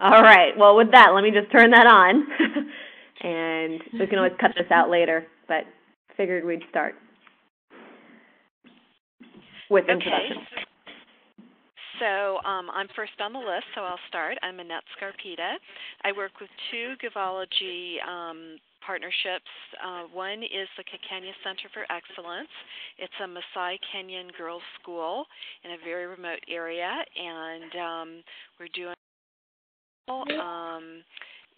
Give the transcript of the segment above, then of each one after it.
All right. Well, with that, let me just turn that on. And we can always cut this out later, but figured we'd start with introduction. Okay. So I'm first on the list, so I'll start. I'm Annette Scarpita. I work with two Givology partnerships. One is the Kenya Center for Excellence. It's a Maasai Kenyan girls' school in a very remote area, and we're doing.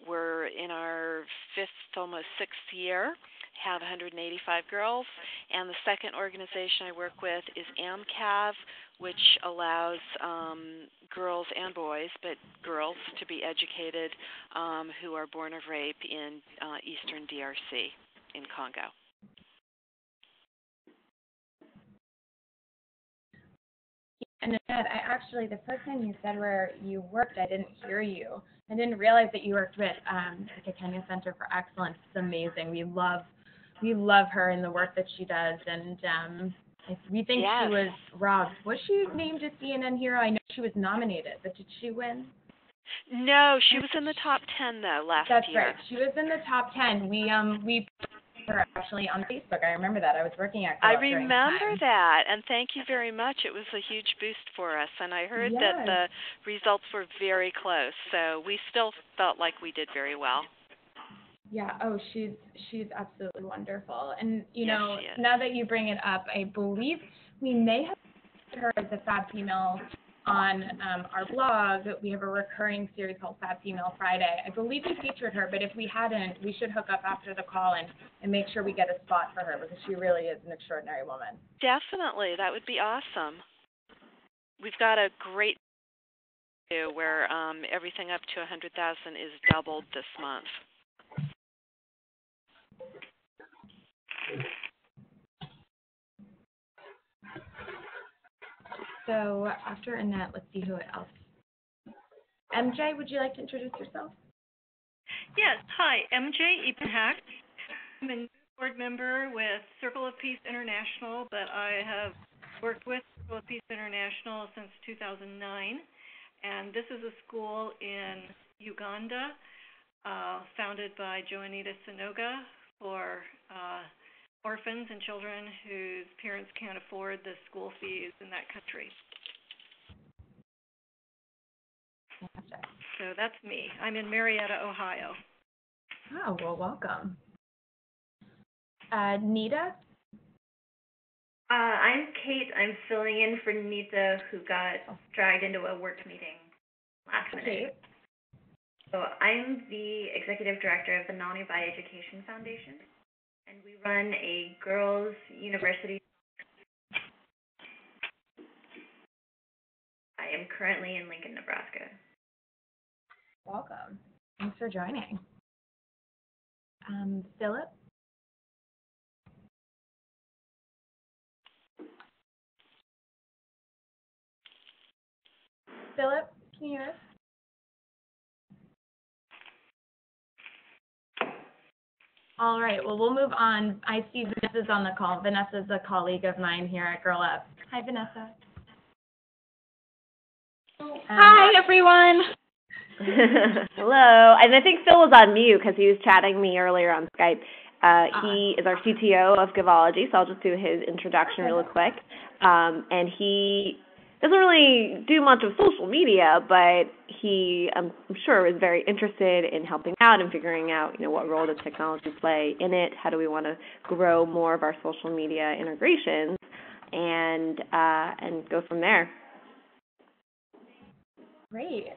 We're in our fifth, almost sixth year, have 185 girls. And the second organization I work with is AMCAV, which allows girls and boys, but girls to be educated who are born of rape in eastern DRC in Congo. And Annette, the first time you said where you worked, I didn't hear you. I didn't realize that you worked with the Kenya Center for Excellence. It's amazing. We love her and the work that she does, and we think Yes. she was robbed. Was she named a CNN hero? I know she was nominated, but did she win? No, she was in the top 10 though last That's year. That's right. She was in the top 10. We her actually on Facebook. I remember that. I was working at I remember that, and thank you very much. It was a huge boost for us, and I heard that the results were very close, so we still felt like we did very well. Yeah, she's absolutely wonderful. And, Yes, know, she is. Now that you bring it up, I believe we may have her as a Fab Female on our blog. We have a recurring series called Fab Female Friday. I believe we featured her, but if we hadn't, we should hook up after the call and make sure we get a spot for her, because she really is an extraordinary woman. Definitely. That would be awesome. We've got a great where everything up to 100,000 is doubled this month. So after Annette, let's see who else. MJ, would you like to introduce yourself? Yes. Hi, MJ Ebenhack. I'm a board member with Circle of Peace International, but I have worked with Circle of Peace International since 2009. And this is a school in Uganda, founded by Joanita Sinoga for orphans and children whose parents can't afford the school fees in that country. So that's me. I'm in Marietta, Ohio. Oh, well, welcome. Nita? I'm Kate. I'm filling in for Nita, who got dragged into a work meeting last minute. So I'm the executive director of the Nanubai Education Foundation, and we run a girls' university. I am currently in Lincoln, Nebraska. Welcome. Thanks for joining. Philip? Philip, can you hear us? All right, well, we'll move on. I see Vanessa's on the call. Vanessa's a colleague of mine here at GirlUp. Hi, Vanessa. Hi, everyone. Hello. And I think Phil was on mute because he was chatting me earlier on Skype. He is our CTO of Givology, so I'll just do his introduction really quick. And he doesn't really do much of social media, but he, I'm sure, is very interested in helping out and figuring out, what role does technology play in it? How do we want to grow more of our social media integrations and go from there? Great.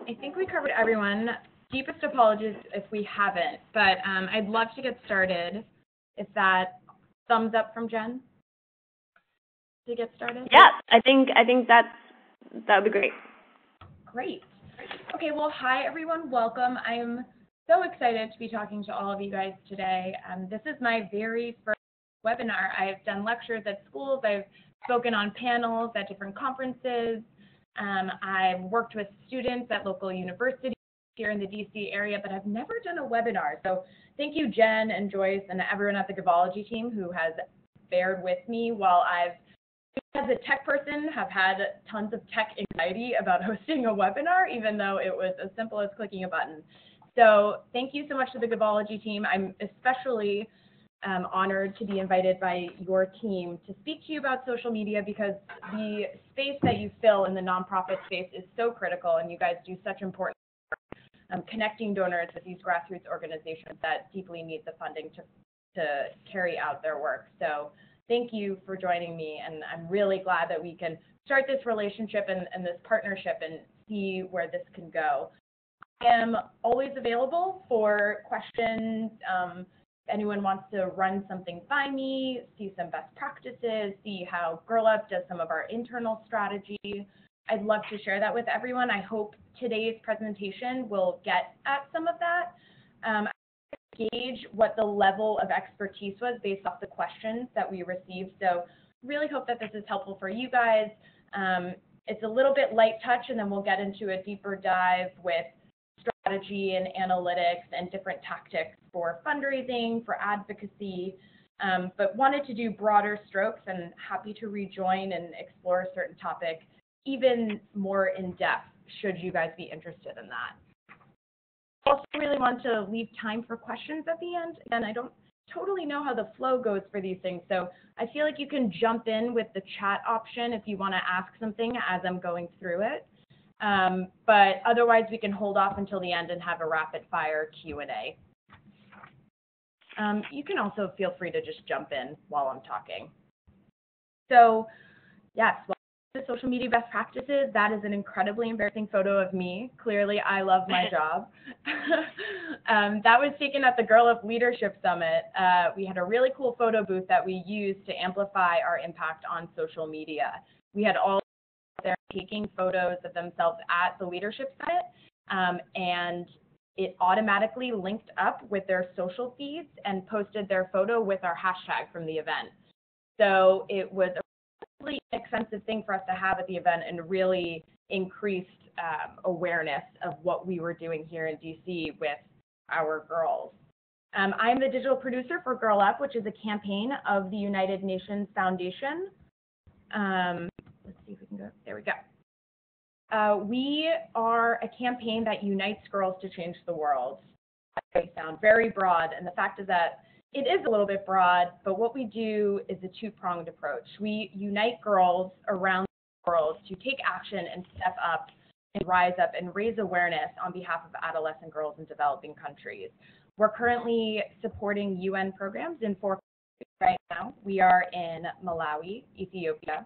I think we covered everyone. Deepest apologies if we haven't, but I'd love to get started. If that thumbs up from Jen to get started. Yeah, I think that would be great. Great. Okay, well, hi everyone. Welcome. I'm so excited to be talking to all of you guys today. This is my very first webinar. I've done lectures at schools. I've spoken on panels at different conferences. I've worked with students at local universities here in the DC area, but I've never done a webinar. So thank you, Jen and Joyce and everyone at the Givology team who has bared with me while I've as a tech person, have had tons of tech anxiety about hosting a webinar, even though it was as simple as clicking a button. So thank you so much to the Givology team. I'm especially honored to be invited by your team to speak to you about social media, because the space that you fill in the nonprofit space is so critical, and you guys do such important work connecting donors with these grassroots organizations that deeply need the funding to carry out their work. So thank you for joining me, and I'm really glad that we can start this relationship and this partnership and see where this can go. I am always available for questions. If anyone wants to run something by me, see some best practices, see how GirlUp does some of our internal strategy, I'd love to share that with everyone. I hope today's presentation will get at some of that. Gauge what the level of expertise was based off the questions that we received. So really hope that this is helpful for you guys. It's a little bit light touch, and then we'll get into a deeper dive with strategy and analytics and different tactics for fundraising, for advocacy, but wanted to do broader strokes, and happy to rejoin and explore a certain topic even more in depth should you guys be interested in that. Also really want to leave time for questions at the end. Again, I don't totally know how the flow goes for these things, so I feel like you can jump in with the chat option if you want to ask something as I'm going through it. But otherwise, we can hold off until the end and have a rapid fire Q&A. You can also feel free to just jump in while I'm talking. So yes, well, the social media best practices, that is an incredibly embarrassing photo of me. Clearly, I love my job. That was taken at the GirlUp Leadership Summit. We had a really cool photo booth that we used to amplify our impact on social media. We had all there taking photos of themselves at the Leadership Summit, and it automatically linked up with their social feeds and posted their photo with our hashtag from the event. So it was a really expensive thing for us to have at the event, and really increased awareness of what we were doing here in DC with our girls. I'm the digital producer for GirlUp, which is a campaign of the United Nations Foundation. Let's see if we can go, there we go. We are a campaign that unites girls to change the world. They sound very broad, and the fact is that it is a little bit broad, but what we do is a two-pronged approach. We unite girls around the world to take action and step up and rise up and raise awareness on behalf of adolescent girls in developing countries. We're currently supporting UN programs in 4 countries right now. We are in Malawi, Ethiopia,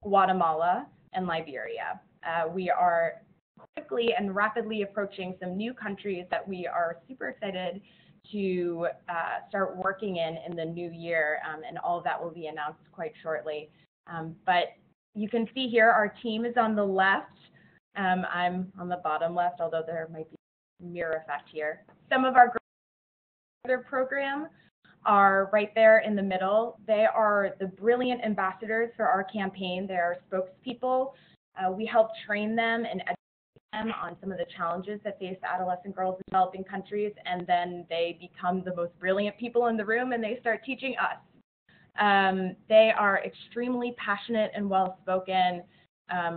Guatemala, and Liberia. We are quickly and rapidly approaching some new countries that we are super excited to start working in the new year, and all of that will be announced quite shortly. But you can see here our team is on the left. I'm on the bottom left, although there might be a mirror effect here. Some of our program are right there in the middle. They are the brilliant ambassadors for our campaign. They are spokespeople. We help train them and educate them on some of the challenges that face adolescent girls in developing countries, and then they become the most brilliant people in the room, and they start teaching us. They are extremely passionate and well-spoken,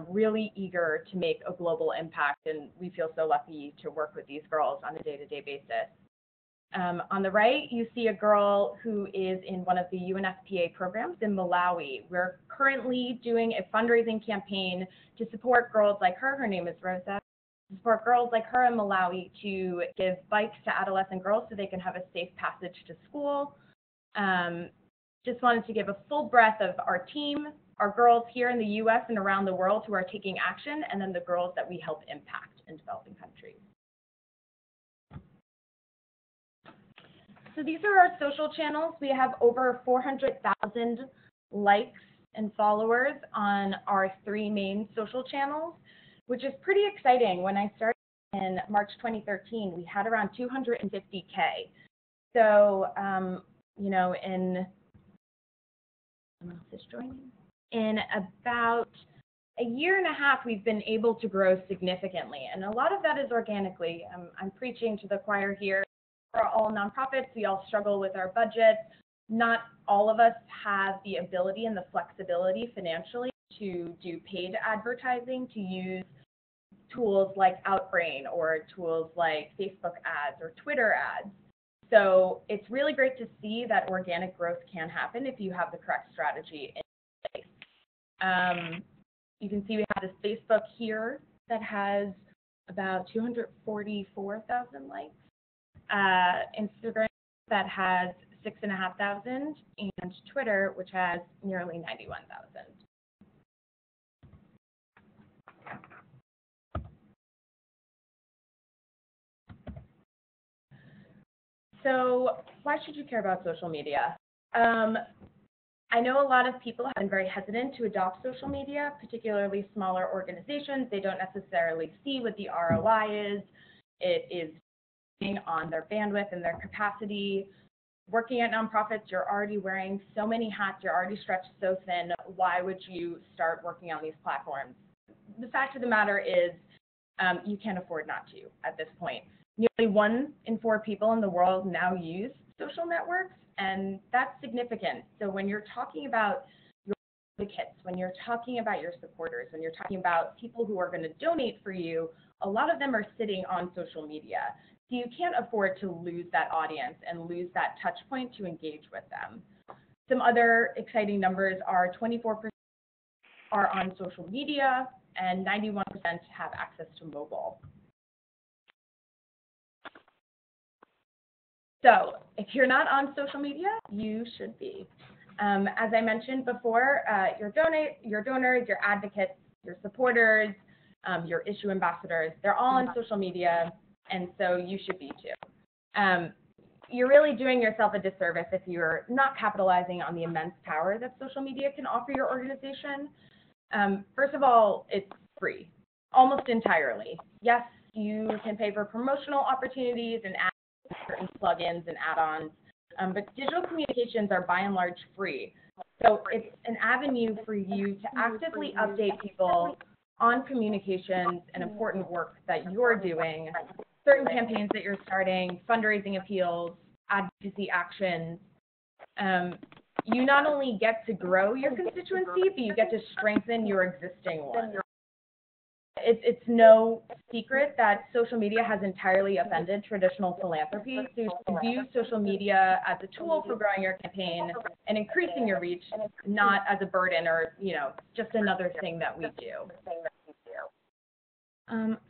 really eager to make a global impact, and we feel so lucky to work with these girls on a day-to-day basis. On the right, you see a girl who is in one of the UNFPA programs in Malawi. We're currently doing a fundraising campaign to support girls like her. Her name is Rosa. To support girls like her in Malawi to give bikes to adolescent girls so they can have a safe passage to school. Just wanted to give a full breadth of our team, our girls here in the US and around the world who are taking action, and then the girls that we help impact in developing countries. So these are our social channels. We have over 400,000 likes and followers on our 3 main social channels, which is pretty exciting. When I started in March 2013, we had around 250K. So, you know, in about a year and a half, we've been able to grow significantly. And a lot of that is organically. I'm preaching to the choir here. We're all nonprofits. We all struggle with our budgets. not all of us have the ability and the flexibility financially to do paid advertising, to use tools like Outbrain or tools like Facebook ads or Twitter ads. So it's really great to see that organic growth can happen if you have the correct strategy in place. You can see we have this Facebook here that has about 244,000 likes, Instagram that has 6,500, and Twitter, which has nearly 91,000. So why should you care about social media? I know a lot of people have been very hesitant to adopt social media, particularly smaller organizations. They don't necessarily see what the ROI is. It is on their bandwidth and their capacity. Working at nonprofits, you're already wearing so many hats, you're already stretched so thin. Why would you start working on these platforms? The fact of the matter is you can't afford not to at this point. Nearly 1 in 4 people in the world now use social networks, and that's significant. So when you're talking about your advocates, when you're talking about your supporters, when you're talking about people who are going to donate for you, a lot of them are sitting on social media. So you can't afford to lose that audience and lose that touch point to engage with them. Some other exciting numbers are 24% are on social media and 91% have access to mobile. So if you're not on social media, you should be. As I mentioned before, your donors, your advocates, your supporters, your issue ambassadors, they're all on social media, and so you should be too. You're really doing yourself a disservice if you're not capitalizing on the immense power that social media can offer your organization. First of all, it's free, almost entirely. Yes, you can pay for promotional opportunities and certain plugins and add-ons, but digital communications are by and large free. So it's an avenue for you to actively update people on communications and important work that you're doing, certain campaigns that you're starting, fundraising appeals, advocacy actions. You not only get to grow your constituency, but you get to strengthen your existing one. It's no secret that social media has entirely upended traditional philanthropy. So you should view social media as a tool for growing your campaign and increasing your reach, not as a burden or, just another thing that we do.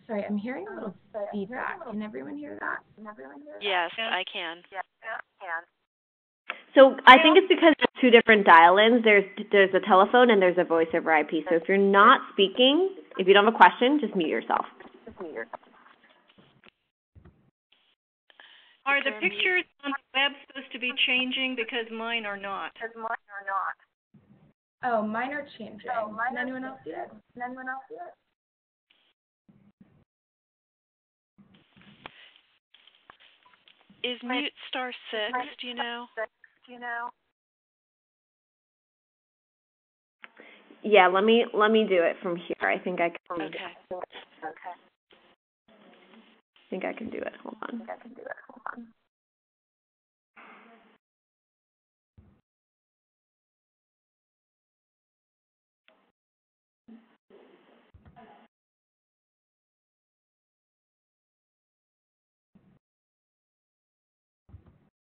Sorry, I'm hearing a little feedback. Can everyone hear that? Yes, I can. So I think it's because there's 2 different dial-ins. There's a telephone and there's a voice over IP. So if you're not speaking, if you don't have a question, just mute yourself. Are the pictures on the web supposed to be changing? Because mine are not. Oh, mine are changing. Can anyone else see it? Is mute *6, do you know? Yeah, let me do it from here. I think I can. Okay. I think I can do it. Hold on.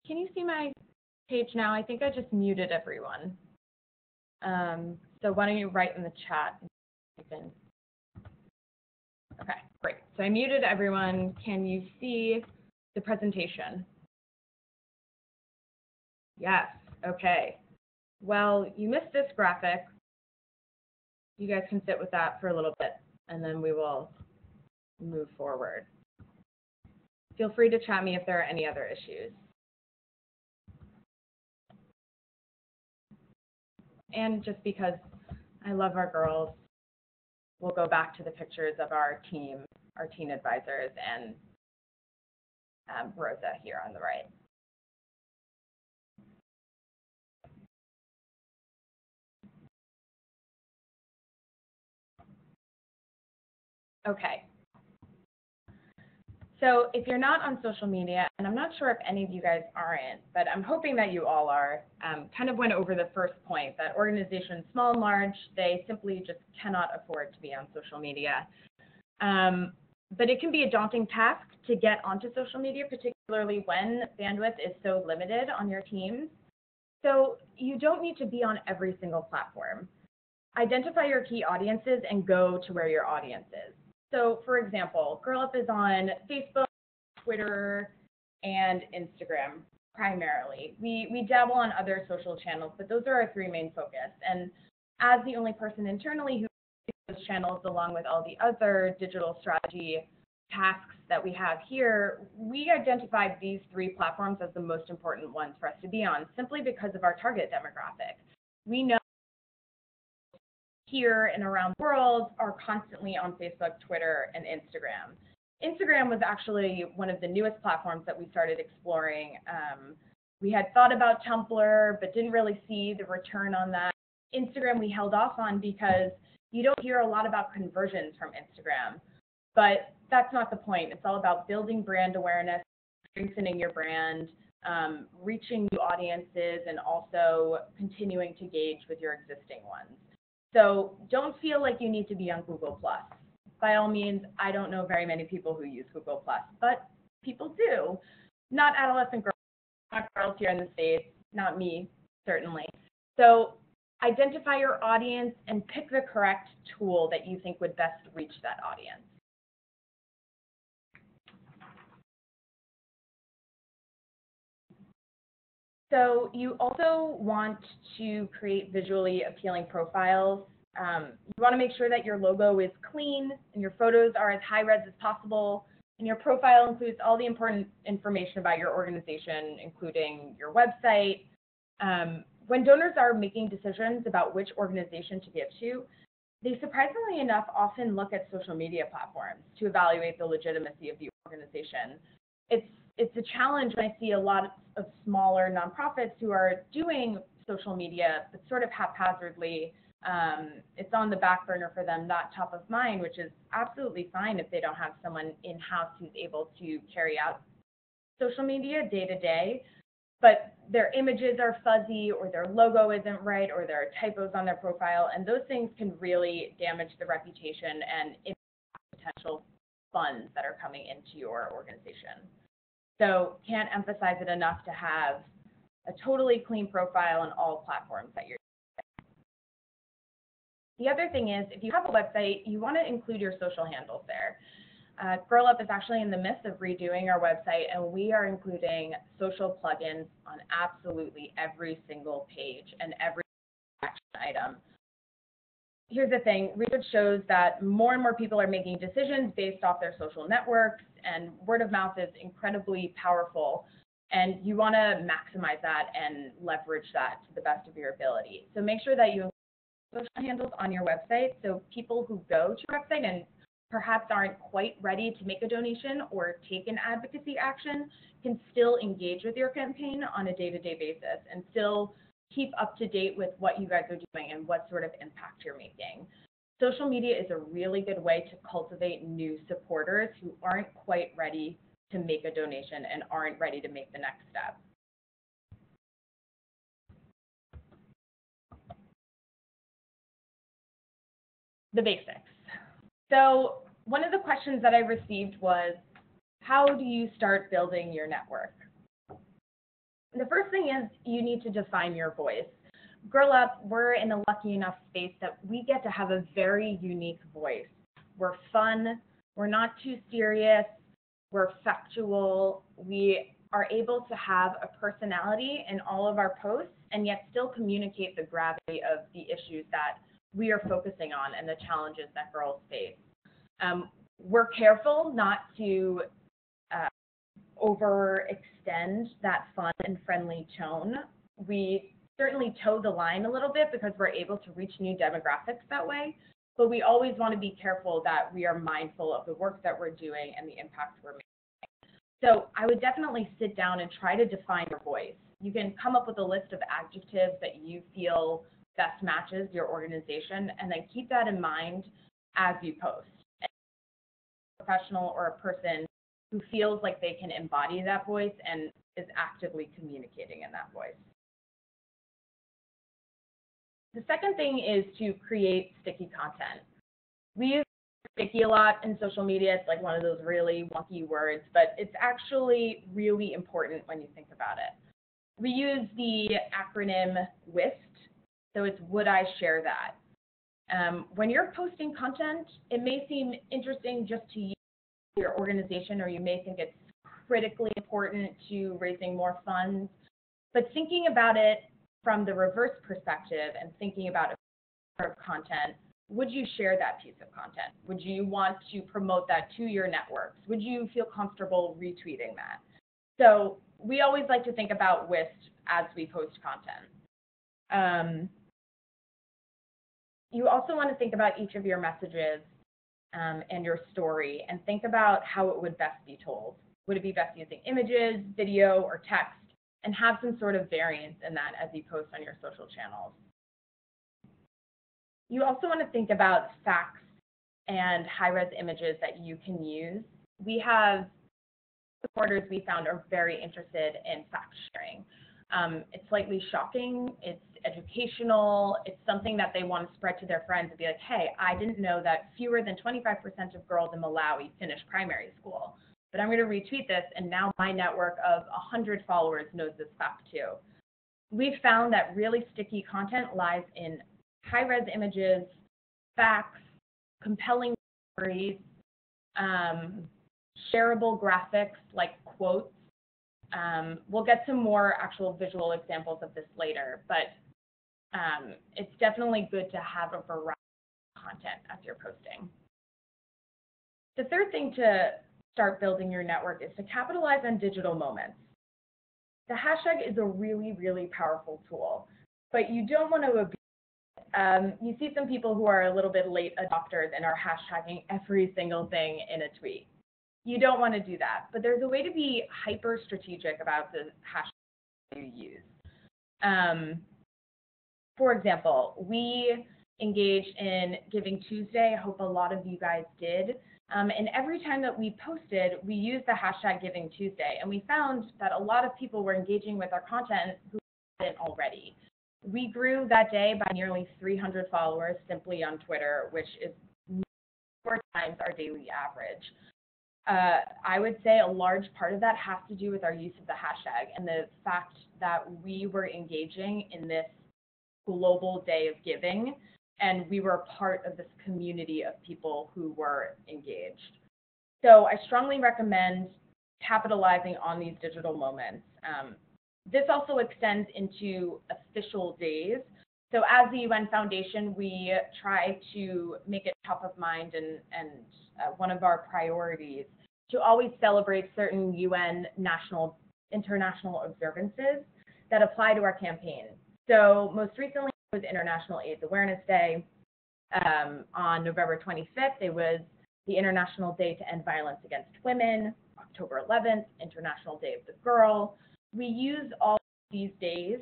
Can you see my page now? I think I just muted everyone. So why don't you write in the chat? Okay, great. So I muted everyone. Can you see the presentation? Yes, okay. Well, you missed this graphic. You guys can sit with that for a little bit, and then we will move forward. Feel free to chat me if there are any other issues. And just because I love our girls, we'll go back to the pictures of our teen advisors, and Rosa here on the right. Okay. So if you're not on social media, and I'm not sure if any of you guys aren't, but I'm hoping that you all are, kind of went over the first point, that organizations, small and large, they simply just cannot afford to be on social media. But it can be a daunting task to get onto social media, particularly when bandwidth is so limited on your teams. So you don't need to be on every single platform. Identify your key audiences and go to where your audience is. So for example, GirlUp is on Facebook, Twitter, and Instagram primarily. We dabble on other social channels, but those are our three main focus. And as the only person internally who uses those channels along with all the other digital strategy tasks that we have here, we identified these three platforms as the most important ones for us to be on, simply because of our target demographic. We know here and around the world are constantly on Facebook, Twitter, and Instagram. Instagram was actually one of the newest platforms that we started exploring. We had thought about Tumblr, but didn't really see the return on that. Instagram we held off on because you don't hear a lot about conversions from Instagram. But that's not the point. It's all about building brand awareness, strengthening your brand, reaching new audiences, and also continuing to engage with your existing ones. So don't feel like you need to be on Google+. By all means, I don't know very many people who use Google+, but people do. Not adolescent girls, not girls here in the States, not me, certainly. So identify your audience and pick the correct tool that you think would best reach that audience. So you also want to create visually appealing profiles. You want to make sure that your logo is clean and your photos are as high-res as possible, and your profile includes all the important information about your organization, including your website. When donors are making decisions about which organization to give to, they surprisingly enough often look at social media platforms to evaluate the legitimacy of the organization. It's a challenge when I see a lot of smaller nonprofits who are doing social media, but sort of haphazardly. It's on the back burner for them, not top of mind, which is absolutely fine if they don't have someone in-house who's able to carry out social media day to day. But their images are fuzzy, or their logo isn't right, or there are typos on their profile, and those things can really damage the reputation and impact potential funds that are coming into your organization. So can't emphasize it enough to have a totally clean profile on all platforms that you're using. The other thing is, if you have a website, you want to include your social handles there. GirlUp is actually in the midst of redoing our website, and we are including social plugins on absolutely every single page and every action item. Here's the thing, research shows that more and more people are making decisions based off their social networks, and word of mouth is incredibly powerful, and you want to maximize that and leverage that to the best of your ability. So make sure that you include social handles on your website, so people who go to your website and perhaps aren't quite ready to make a donation or take an advocacy action can still engage with your campaign on a day-to-day basis and still keep up to date with what you guys are doing and what sort of impact you're making. Social media is a really good way to cultivate new supporters who aren't quite ready to make a donation and aren't ready to make the next step. The basics. So one of the questions that I received was, how do you start building your network? The first thing is you need to define your voice. GirlUp, we're in a lucky enough space that we get to have a very unique voice. We're fun, we're not too serious, we're factual, we are able to have a personality in all of our posts and yet still communicate the gravity of the issues that we are focusing on and the challenges that girls face. We're careful not to overextend that fun and friendly tone. We certainly toe the line a little bit because we're able to reach new demographics that way, but we always want to be careful that we are mindful of the work that we're doing and the impact we're making. So I would definitely sit down and try to define your voice. You can come up with a list of adjectives that you feel best matches your organization, and then keep that in mind as you post. A professional or a person who feels like they can embody that voice and is actively communicating in that voice. The second thing is to create sticky content. We use sticky a lot in social media. It's like one of those really wonky words, but it's actually really important when you think about it. We use the acronym WIST, so it's would I share that. When you're posting content, it may seem interesting just to you, your organization, or you may think it's critically important to raising more funds, but thinking about it from the reverse perspective and thinking about content, would you share that piece of content? Would you want to promote that to your networks? Would you feel comfortable retweeting that? So we always like to think about WIST as we post content. You also want to think about each of your messages and your story and think about how it would best be told. Would it be best using images, video, or text? And have some sort of variance in that as you post on your social channels. You also want to think about facts and high-res images that you can use. We have supporters we found are very interested in fact sharing. It's slightly shocking, it's educational, it's something that they want to spread to their friends and be like, hey, I didn't know that fewer than 25% of girls in Malawi finish primary school. But I'm going to retweet this, and now my network of 100 followers knows this fact too. We've found that really sticky content lies in high-res images, facts, compelling stories, shareable graphics like quotes. We'll get some more actual visual examples of this later, but it's definitely good to have a variety of content as you're posting. The third thing to start building your network is to capitalize on digital moments. The hashtag is a really, really powerful tool, but you don't want to abuse it. You see some people who are a little bit late adopters and are hashtagging every single thing in a tweet. You don't want to do that, but there's a way to be hyper strategic about the hashtag you use. For example, we engaged in Giving Tuesday. I hope a lot of you guys did. And every time that we posted, we used the hashtag Giving Tuesday, and we found that a lot of people were engaging with our content who hadn't already. We grew that day by nearly 300 followers simply on Twitter, which is 4 times our daily average. I would say a large part of that has to do with our use of the hashtag and the fact that we were engaging in this global day of giving, and we were part of this community of people who were engaged. So I strongly recommend capitalizing on these digital moments. This also extends into official days. So as the UN Foundation, we try to make it top of mind and one of our priorities to always celebrate certain UN international observances that apply to our campaign. So most recently was International AIDS Awareness Day. On November 25th, it was the International Day to End Violence Against Women. October 11th, International Day of the Girl. We use all these days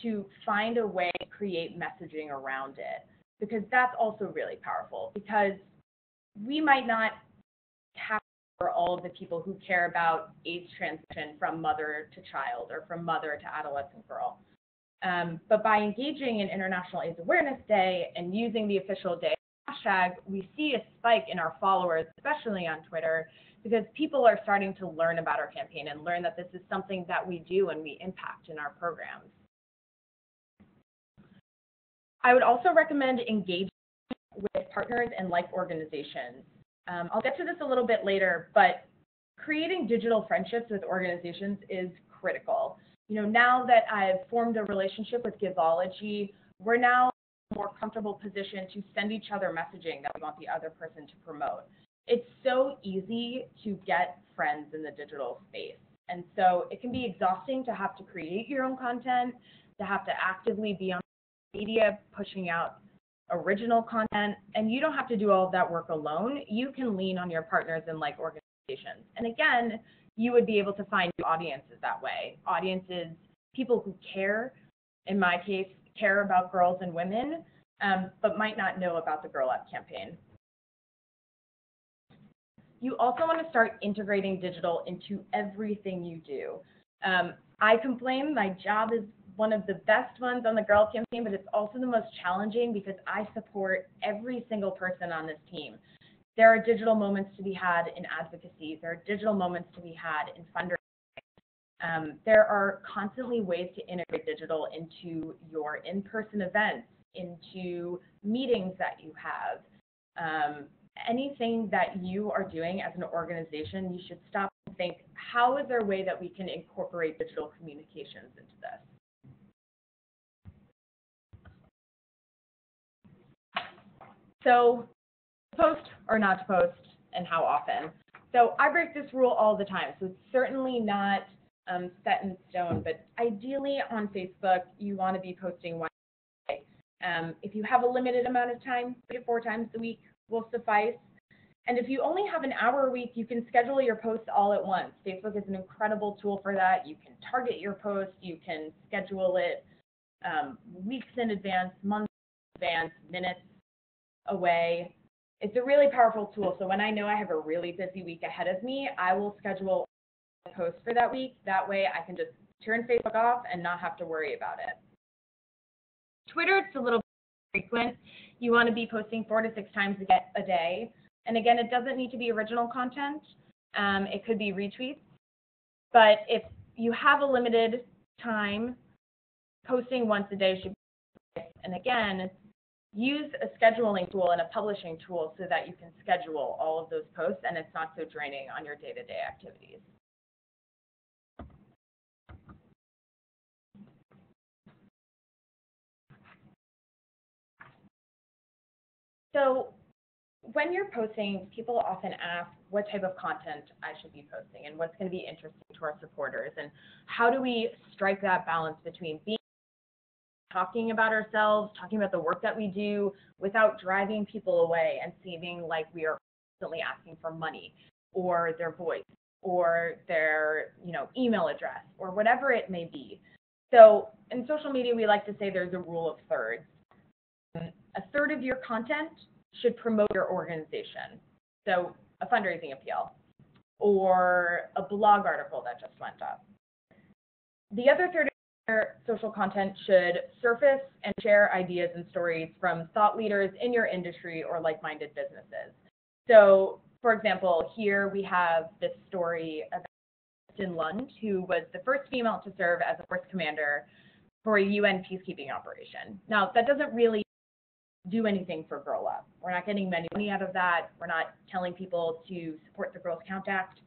to find a way to create messaging around it, because that's also really powerful, because we might not capture all of the people who care about AIDS transmission from mother to child or from mother to adolescent girl. But by engaging in International AIDS Awareness Day and using the official day hashtag, we see a spike in our followers, especially on Twitter, because people are starting to learn about our campaign and learn that this is something that we do and we impact in our programs. I would also recommend engaging with partners and like organizations. I'll get to this a little bit later, but creating digital friendships with organizations is critical. You know, now that I've formed a relationship with Givology, we're now in a more comfortable position to send each other messaging that we want the other person to promote. It's so easy to get friends in the digital space. And so it can be exhausting to have to create your own content, to have to actively be on media, pushing out original content, and you don't have to do all of that work alone. You can lean on your partners and like organizations. And again, you would be able to find new audiences that way. Audiences, people who care, in my case, care about girls and women, but might not know about the GirlUp campaign. you also want to start integrating digital into everything you do. I complain my job is one of the best ones on the Girl Up campaign, but it's also the most challenging because I support every single person on this team. There are digital moments to be had in advocacy. There are digital moments to be had in fundraising. There are constantly ways to integrate digital into your in-person events, into meetings that you have. Anything that you are doing as an organization, you should stop and think, how is there a way that we can incorporate digital communications into this? So, post or not to post, and how often? So I break this rule all the time, so it's certainly not set in stone, but ideally on Facebook, you want to be posting once a day. If you have a limited amount of time, 3 to 4 times a week will suffice. And if you only have an hour a week, you can schedule your posts all at once. Facebook is an incredible tool for that. You can target your post, you can schedule it weeks in advance, months in advance, minutes away. It's a really powerful tool. So when I know I have a really busy week ahead of me, I will schedule a post for that week. That way I can just turn Facebook off and not have to worry about it. Twitter, it's a little frequent. You want to be posting 4 to 6 times a day. And again, it doesn't need to be original content. It could be retweets. But if you have a limited time, posting once a day should be, and again, use a scheduling tool and a publishing tool so that you can schedule all of those posts and it's not so draining on your day-to-day activities. So when you're posting, people often ask what type of content I should be posting and what's going to be interesting to our supporters, and how do we strike that balance between talking about ourselves, talking about the work that we do without driving people away and seeming like we are constantly asking for money or their voice or their email address or whatever it may be. So in social media, we like to say there's a rule of thirds. A third of your content should promote your organization. So a fundraising appeal or a blog article that just went up. The other third of your social content should surface and share ideas and stories from thought leaders in your industry or like-minded businesses. So, for example, here we have this story of Kristen Lund, who was the first female to serve as a force commander for a UN peacekeeping operation. Now, that doesn't really do anything for Girl Up. We're not getting any money out of that. We're not telling people to support the Girls Count Act.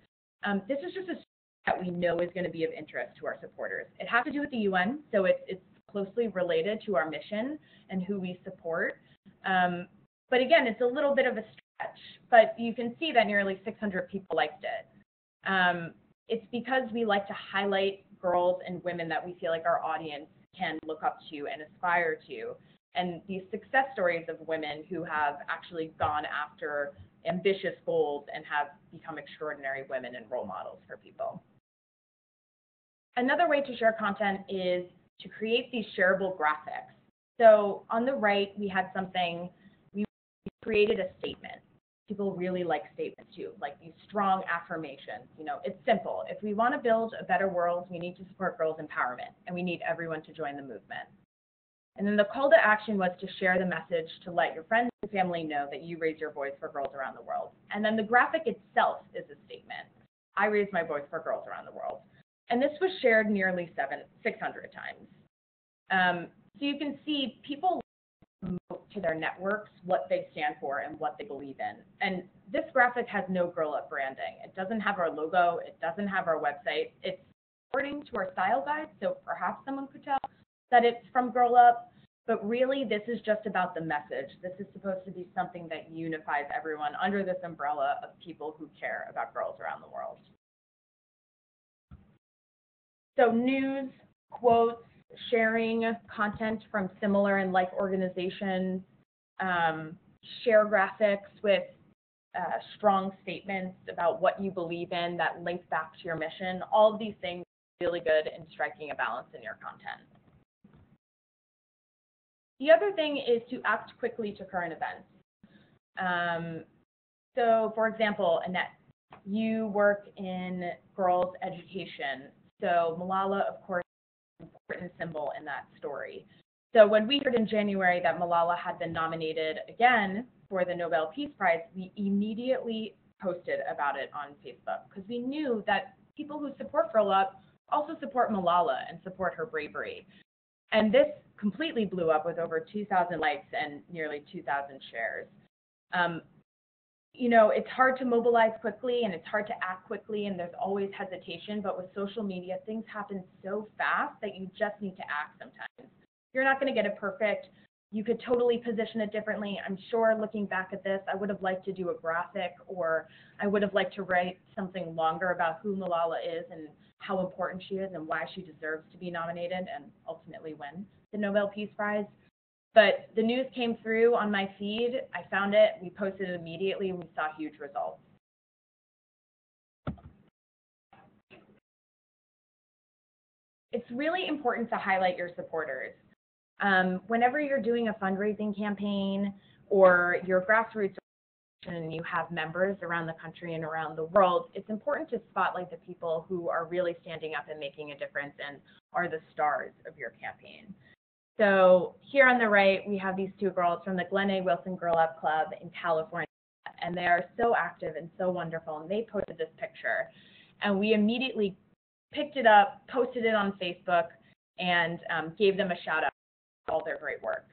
This is just a story that we know is going to be of interest to our supporters. It has to do with the UN, so it's closely related to our mission and who we support. But again, it's a little bit of a stretch, but you can see that nearly 600 people liked it. It's because we like to highlight girls and women that we feel like our audience can look up to and aspire to. And these success stories of women who have actually gone after ambitious goals and have become extraordinary women and role models for people. Another way to share content is to create these shareable graphics. So on the right, we created a statement. People really like statements too, like these strong affirmations. It's simple. If we want to build a better world, we need to support girls' empowerment, and we need everyone to join the movement. And then the call to action was to share the message to let your friends and family know that you raise your voice for girls around the world. And then the graphic itself is a statement. I raise my voice for girls around the world. And this was shared nearly 600 times. So you can see people promote to their networks what they stand for and what they believe in. And this graphic has no Girl Up branding. It doesn't have our logo. It doesn't have our website. It's according to our style guide, so perhaps someone could tell that it's from Girl Up, but really this is just about the message. This is supposed to be something that unifies everyone under this umbrella of people who care about girls around the world. So news, quotes, sharing content from similar and like organizations, share graphics with strong statements about what you believe in that link back to your mission. All of these things are really good in striking a balance in your content. The other thing is to act quickly to current events. So, for example, Annette, you work in girls' education. So Malala, of course, is an important symbol in that story. So when we heard in January that Malala had been nominated again for the Nobel Peace Prize, we immediately posted about it on Facebook because we knew that people who support GirlUp also support Malala and support her bravery. And this completely blew up with over 2,000 likes and nearly 2,000 shares. You know, it's hard to mobilize quickly and it's hard to act quickly and there's always hesitation, but with social media, things happen so fast that you just need to act sometimes. You're not going to get it perfect. You could totally position it differently. I'm sure looking back at this, I would have liked to do a graphic, or I would have liked to write something longer about who Malala is and how important she is and why she deserves to be nominated and ultimately win the Nobel Peace Prize. But the news came through on my feed. I found it. We posted it immediately, and we saw huge results. It's really important to highlight your supporters. Whenever you're doing a fundraising campaign or your grassroots and you have members around the country and around the world, it's important to spotlight the people who are really standing up and making a difference and are the stars of your campaign. So here on the right, we have these two girls from the Glen A. Wilson Girl Up Club in California, and they are so active and so wonderful, and they posted this picture. And we immediately picked it up, posted it on Facebook, and gave them a shout out for all their great work.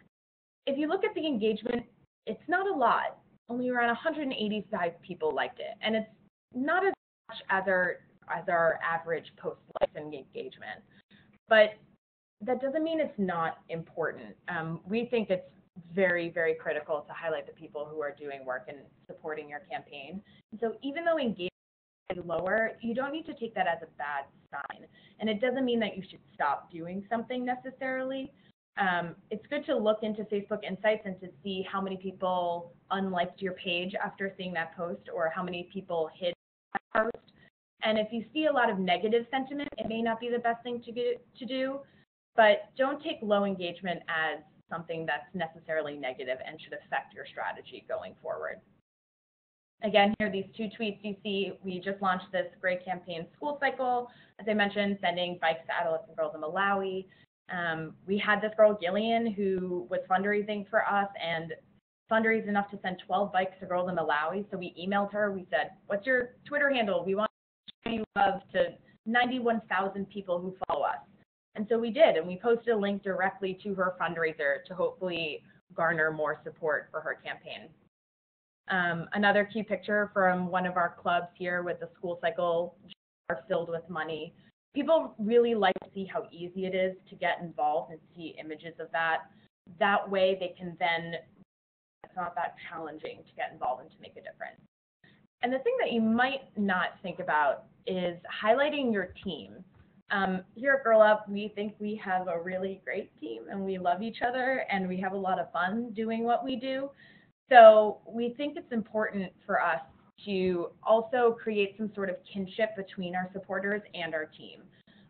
If you look at the engagement, it's not a lot. Only around 185 people liked it, and it's not as much as our average post likes and engagement. But that doesn't mean it's not important. We think it's very, very critical to highlight the people who are doing work and supporting your campaign. And so even though engagement is lower, you don't need to take that as a bad sign. And it doesn't mean that you should stop doing something necessarily. It's good to look into Facebook Insights and to see how many people unliked your page after seeing that post or how many people hid that post. And if you see a lot of negative sentiment, it may not be the best thing to do, but don't take low engagement as something that's necessarily negative and should affect your strategy going forward. Again, here are these two tweets you see. We just launched this great campaign, School Cycle, as I mentioned, sending bikes to adolescent girls in Malawi. We had this girl, Gillian, who was fundraising for us and fundraised enough to send 12 bikes to girls in Malawi. So we emailed her. We said, what's your Twitter handle? We want to show you love to 91,000 people who follow us. And so we did, and we posted a link directly to her fundraiser to hopefully garner more support for her campaign. Another key picture from one of our clubs here with the School Cycle jar filled with money. People really like to see how easy it is to get involved and see images of that. That way they can then, it's not that challenging to get involved and to make a difference. And the thing that you might not think about is highlighting your team. Here at GirlUp, we think we have a really great team and we love each other and we have a lot of fun doing what we do. So we think it's important for us to also create some sort of kinship between our supporters and our team.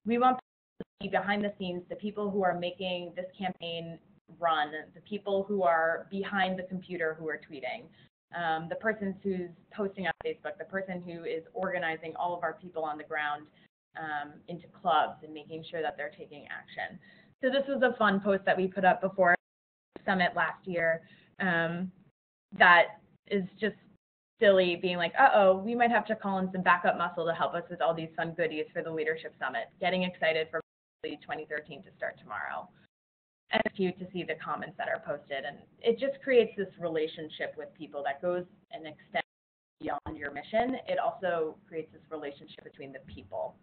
We want to be behind the scenes, the people who are making this campaign run, the people who are behind the computer who are tweeting, the person who's posting on Facebook, the person who is organizing all of our people on the ground into clubs and making sure that they're taking action. So this was a fun post that we put up before the summit last year that is just silly, being like, uh-oh, we might have to call in some backup muscle to help us with all these fun goodies for the Leadership Summit. Getting excited for 2013 to start tomorrow. And it's cute to see the comments that are posted. And it just creates this relationship with people that goes and extends beyond your mission. It also creates this relationship between the people.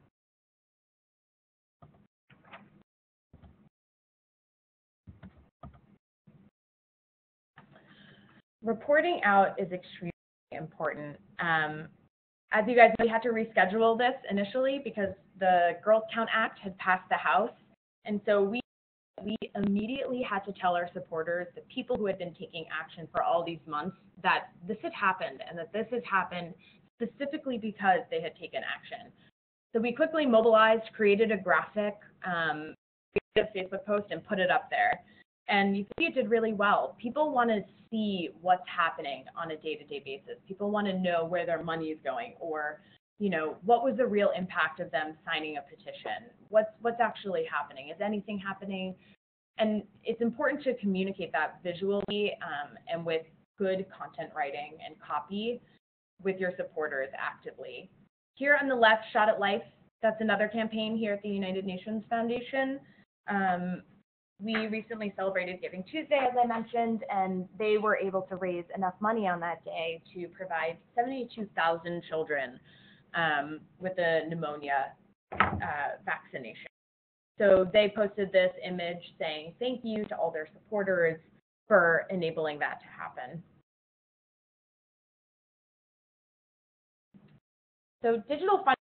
Reporting out is extremely important. As you guys know, we had to reschedule this initially because the Girls Count Act had passed the House. And so we immediately had to tell our supporters, the people who had been taking action for all these months, that this had happened and that this has happened specifically because they had taken action. So we quickly mobilized, created a graphic, created a Facebook post, and put it up there. And you can see it did really well. People want to see what's happening on a day-to-day basis. People want to know where their money is going, or, you know, what was the real impact of them signing a petition? What's actually happening? Is anything happening? And it's important to communicate that visually and with good content writing and copy with your supporters actively. Here on the left, Shot at Life, that's another campaign here at the United Nations Foundation. We recently celebrated Giving Tuesday, as I mentioned, and they were able to raise enough money on that day to provide 72,000 children with a pneumonia vaccination. So they posted this image saying thank you to all their supporters for enabling that to happen. So digital funding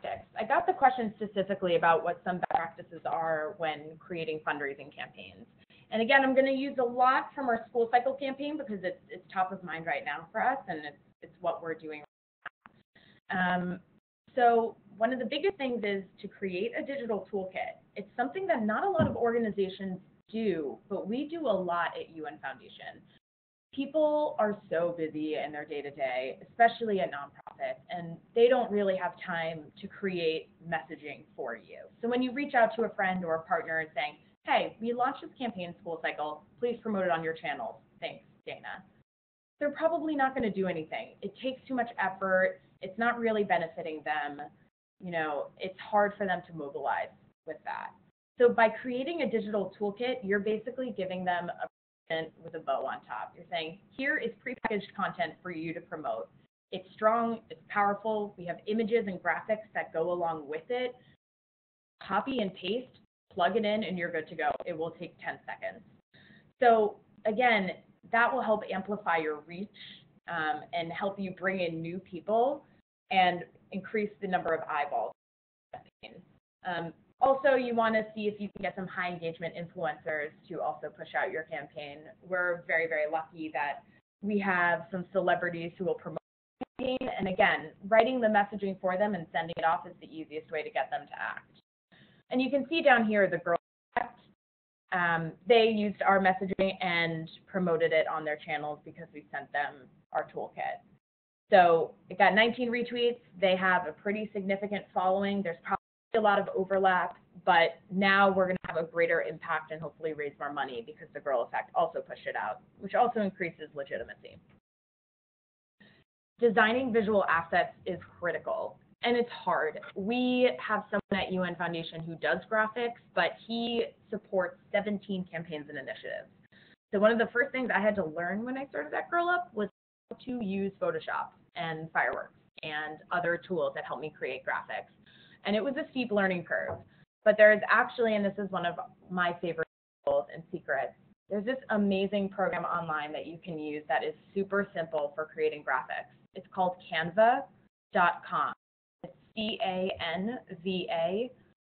tactics. I got the question specifically about what some best practices are when creating fundraising campaigns. And again, I'm going to use a lot from our school cycle campaign because it's top of mind right now for us, and it's what we're doing right now. So one of the biggest things is to create a digital toolkit. It's something that not a lot of organizations do, but we do a lot at UN Foundation. People are so busy in their day-to-day, especially at nonprofits, and they don't really have time to create messaging for you. So when you reach out to a friend or a partner and saying, hey, we launched this campaign school cycle, please promote it on your channels. Thanks, Dana. They're probably not going to do anything. It takes too much effort. It's not really benefiting them. You know, it's hard for them to mobilize with that. So by creating a digital toolkit, you're basically giving them a present with a bow on top. You're saying, here is prepackaged content for you to promote. It's strong, it's powerful. We have images and graphics that go along with it. Copy and paste, plug it in, and you're good to go. It will take 10 seconds. So again, that will help amplify your reach and help you bring in new people and increase the number of eyeballs. Also, you want to see if you can get some high engagement influencers to also push out your campaign. We're very, very lucky that we have some celebrities who will promote the campaign. And again, writing the messaging for them and sending it off is the easiest way to get them to act. And you can see down here the Girl Effect. They used our messaging and promoted it on their channels because we sent them our toolkit. So it got 19 retweets. They have a pretty significant following. There's probably a lot of overlap, but now we're going to have a greater impact and hopefully raise more money because the Girl Effect also pushed it out, which also increases legitimacy. Designing visual assets is critical, and it's hard. We have someone at UN Foundation who does graphics, but he supports 17 campaigns and initiatives. So one of the first things I had to learn when I started at GirlUp was how to use Photoshop and fireworks and other tools that help me create graphics. And it was a steep learning curve. But there's actually, and this is one of my favorite tools and secrets, there's this amazing program online that you can use that is super simple for creating graphics. It's called canva.com. It's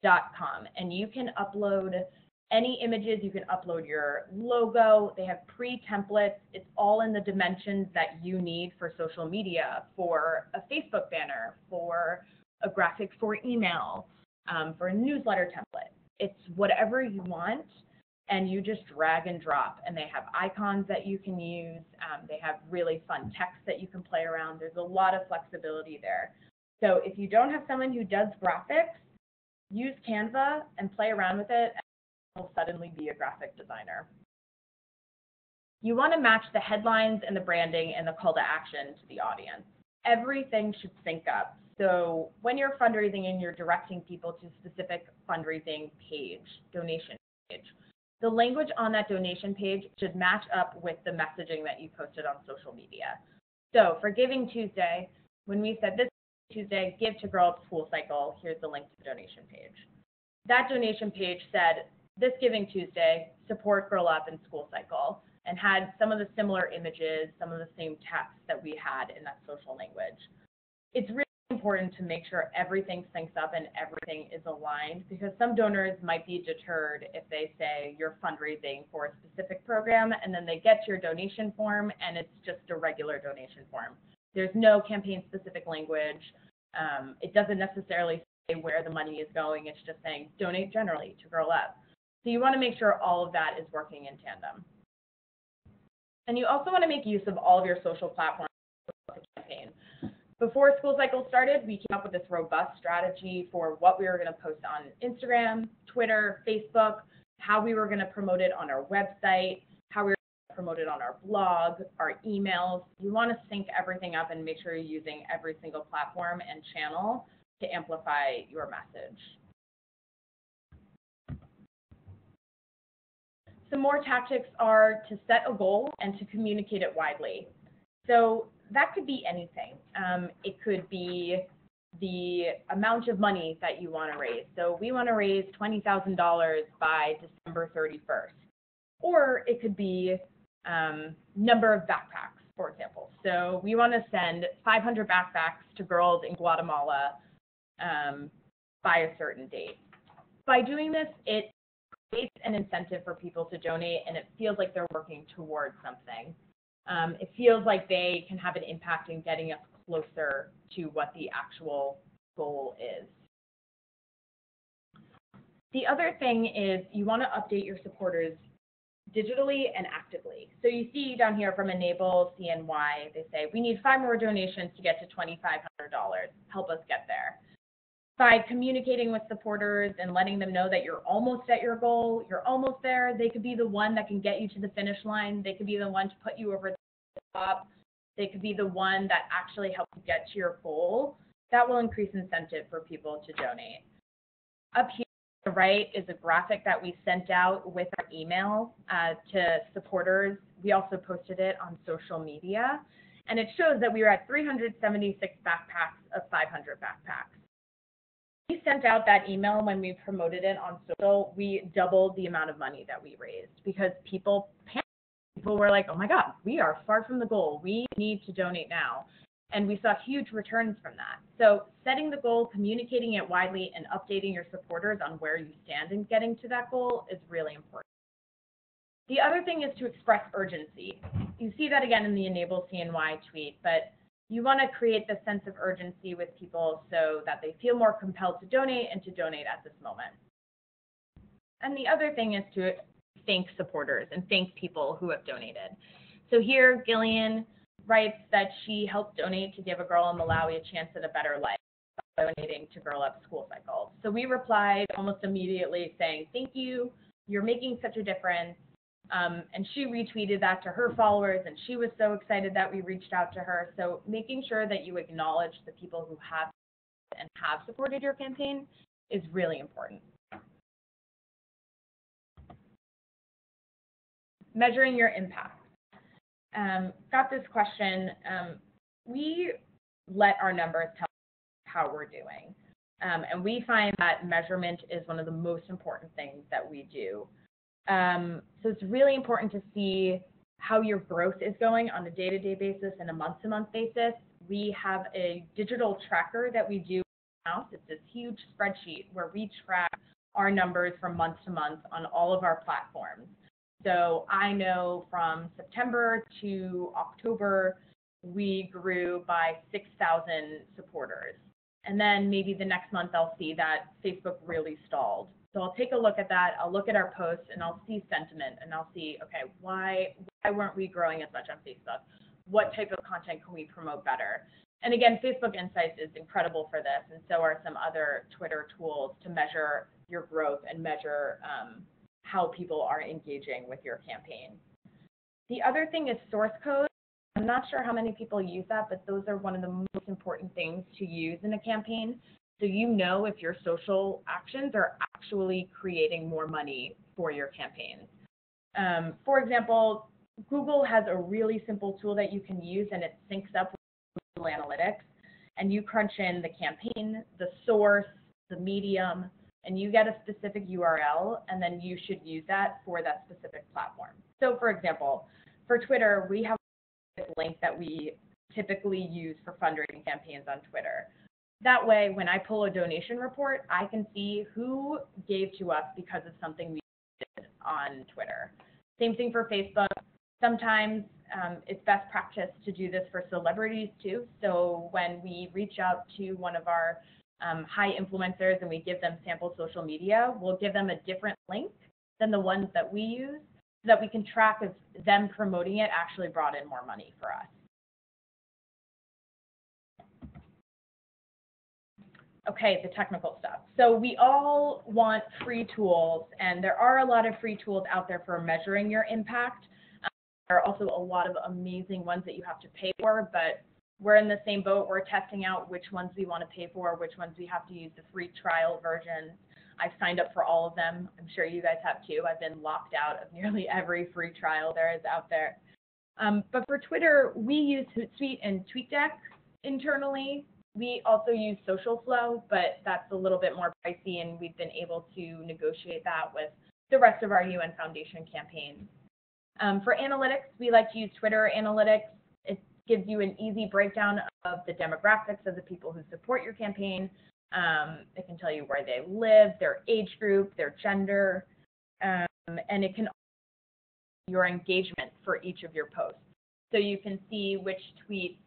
canva.com. And you can upload any images, you can upload your logo. They have pre-templates. It's all in the dimensions that you need for social media, for a Facebook banner, for a graphic for email, for a newsletter template. It's whatever you want, and you just drag and drop. And they have icons that you can use. They have really fun text that you can play around. There's a lot of flexibility there. So if you don't have someone who does graphics, use Canva and play around with it, and you'll suddenly be a graphic designer. You want to match the headlines and the branding and the call to action to the audience. Everything should sync up. So when you're fundraising and you're directing people to a specific fundraising page, donation page, the language on that donation page should match up with the messaging that you posted on social media. So for Giving Tuesday, when we said this Tuesday, give to GirlUp School Cycle, here's the link to the donation page. That donation page said, this Giving Tuesday, support GirlUp and School Cycle, and had some of the similar images, some of the same text that we had in that social language. It's really important to make sure everything syncs up and everything is aligned, because some donors might be deterred if they say you're fundraising for a specific program and then they get to your donation form and it's just a regular donation form. There's no campaign specific language. It doesn't necessarily say where the money is going. It's just saying donate generally to GirlUp. So you want to make sure all of that is working in tandem. And you also want to make use of all of your social platforms for the campaign. Before school cycle started, we came up with this robust strategy for what we were going to post on Instagram, Twitter, Facebook, how we were going to promote it on our website, how we were going to promote it on our blog, our emails. You want to sync everything up and make sure you're using every single platform and channel to amplify your message. Some more tactics are to set a goal and to communicate it widely. So that could be anything. It could be the amount of money that you want to raise. So we want to raise $20,000 by December 31st. Or it could be number of backpacks, for example. So we want to send 500 backpacks to girls in Guatemala by a certain date. By doing this, it creates an incentive for people to donate, and it feels like they're working towards something. It feels like they can have an impact in getting us closer to what the actual goal is. The other thing is you want to update your supporters digitally and actively. So you see down here from Enable CNY, they say, we need 5 more donations to get to $2,500. Help us get there. By communicating with supporters and letting them know that you're almost at your goal, you're almost there, they could be the one that can get you to the finish line. They could be the one to put you over the top. They could be the one that actually helps you get to your goal. That will increase incentive for people to donate. Up here on the right is a graphic that we sent out with our email to supporters. We also posted it on social media. And it shows that we were at 376 backpacks of 500 backpacks. We sent out that email when we promoted it on social. We doubled the amount of money that we raised because people panicked. People were like, oh my God, we are far from the goal. We need to donate now. And we saw huge returns from that. So setting the goal, communicating it widely, and updating your supporters on where you stand in getting to that goal is really important. The other thing is to express urgency. You see that again in the Enable CNY tweet, but you want to create the sense of urgency with people so that they feel more compelled to donate and to donate at this moment. And the other thing is to thank supporters and thank people who have donated. So here, Gillian writes that she helped donate to give a girl in Malawi a chance at a better life by donating to GirlUp School Cycle. So we replied almost immediately saying, thank you, you're making such a difference. And she retweeted that to her followers, and she was so excited that we reached out to her. So making sure that you acknowledge the people who have and have supported your campaign is really important. Measuring your impact. Got this question. We let our numbers tell how we're doing. And we find that measurement is one of the most important things that we do. So it's really important to see how your growth is going on a day-to-day basis and a month-to-month basis. We have a digital tracker that we do in-house. It's this huge spreadsheet where we track our numbers from month to month on all of our platforms. So I know from September to October, we grew by 6,000 supporters. And then maybe the next month I'll see that Facebook really stalled. So I'll take a look at that, I'll look at our posts, and I'll see sentiment, and I'll see, okay, why weren't we growing as much on Facebook? What type of content can we promote better? And again, Facebook Insights is incredible for this, and so are some other Twitter tools to measure your growth and measure how people are engaging with your campaign. The other thing is source code. I'm not sure how many people use that, but those are one of the most important things to use in a campaign. So you know if your social actions are actually creating more money for your campaigns. For example, Google has a really simple tool that you can use, and it syncs up with Google Analytics. And you crunch in the campaign, the source, the medium, and you get a specific URL, and then you should use that for that specific platform. So for example, for Twitter, we have a link that we typically use for fundraising campaigns on Twitter. That way, when I pull a donation report, I can see who gave to us because of something we did on Twitter. Same thing for Facebook. Sometimes it's best practice to do this for celebrities too. So when we reach out to one of our high influencers and we give them sample social media, we'll give them a different link than the ones that we use, so that we can track if them promoting it actually brought in more money for us. Okay, the technical stuff. So we all want free tools, and there are a lot of free tools out there for measuring your impact. There are also a lot of amazing ones that you have to pay for, but we're in the same boat. We're testing out which ones we want to pay for, which ones we have to use the free trial versions. I've signed up for all of them. I'm sure you guys have too. I've been locked out of nearly every free trial there is out there. But for Twitter, we use Hootsuite and TweetDeck internally. We also use SocialFlow, but that's a little bit more pricey, and we've been able to negotiate that with the rest of our UN Foundation campaigns. For analytics, we like to use Twitter Analytics. It gives you an easy breakdown of the demographics of the people who support your campaign. It can tell you where they live, their age group, their gender, and it can also your engagement for each of your posts. So you can see which tweets